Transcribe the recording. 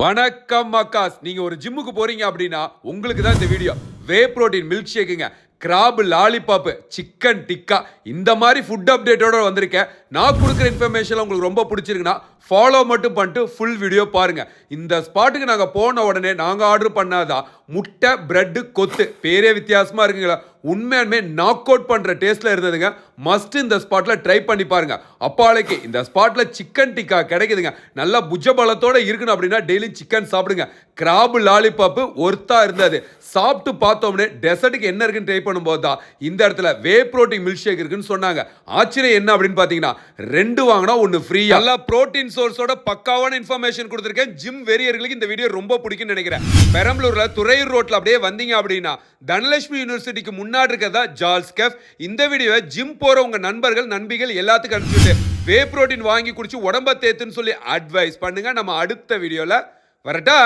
வணக்கம் அக்காஸ். நீங்க ஒரு ஜிம்முக்கு போறீங்க அப்படின்னா உங்களுக்கு தான் இந்த வீடியோ. வே புரோட்டீன் மில்க் ஷேக்குங்க, கிராப் லாலிபாப், சிக்கன் டிக்கா, இந்த மாதிரி ஃபுட் அப்டேட்டோட வந்திருக்கேன். நான் கொடுக்குற இன்ஃபர்மேஷன் உங்களுக்கு ரொம்ப பிடிச்சிருக்குன்னா ஃபாலோ மட்டும் பண்ணிட்டு ஃபுல் வீடியோ பாருங்க. இந்த ஸ்பாட்டுக்கு நாங்கள் போன உடனே நாங்கள் ஆர்டர் பண்ணாதான் முட்டை பிரெட்டு கொத்து. பேரே வித்தியாசமா இருக்குங்களா? உண்மையாலுமே நாக் அவுட் பண்ற டேஸ்ட்ல இருந்ததுங்க. மஸ்ட் இந்த ஸ்பாட்ல ட்ரை பண்ணி பாருங்க. அப்பாலைக்கு இந்த ஸ்பாட்ல சிக்கன் டிக்கா கிடைக்குதுங்க. நல்லா புஜபலத்தோட இருக்கணும் அப்படின்னா டெய்லி சிக்கன் சாப்பிடுங்க. கிராப் லாலிபாப் ஒர்த்தா இருந்தது. சாப்பிட்டு பார்த்தோம்னே டெசர்ட்டுக்கு என்ன இருக்குன்னு ட்ரை பண்ணும்போது தான் இந்த இடத்துல வே புரோட்டீன் மில்க் ஷேக் இருக்குன்னு சொன்னாங்க. ஆச்சரியம் என்ன அப்படின்னு பார்த்தீங்கன்னா 2 வாங்கினா 1 ஃப்ரீ. எல்லா புரோட்டீன் சோர்ஸோட பக்காவான இன்ஃபர்மேஷன் கொடுத்துருக்கேன். ஜிம் வெறியர்களுக்கு இந்த வீடியோ ரொம்ப பிடிக்கும்னு நினைக்கிறேன். பெரம்பலூர்ல துறையூர் ரோட்ல அப்படியே வந்தீங்க அப்படின்னா தனலட்சுமி யூனிவர்சிட்டிக்கு முன்னாடி இருக்கிறதா ஜால்ஸ் கேஃப். இந்த வீடியோவை ஜிம் போற உங்க நண்பர்கள் நண்பிகள் எல்லாத்துக்கும் அனுப்பிச்சுட்டு வே புரோட்டீன் வாங்கி குடிச்சு உடம்ப தேத்துன்னு சொல்லி அட்வைஸ் பண்ணுங்க. நம்ம அடுத்த வீடியோல வரட்டா.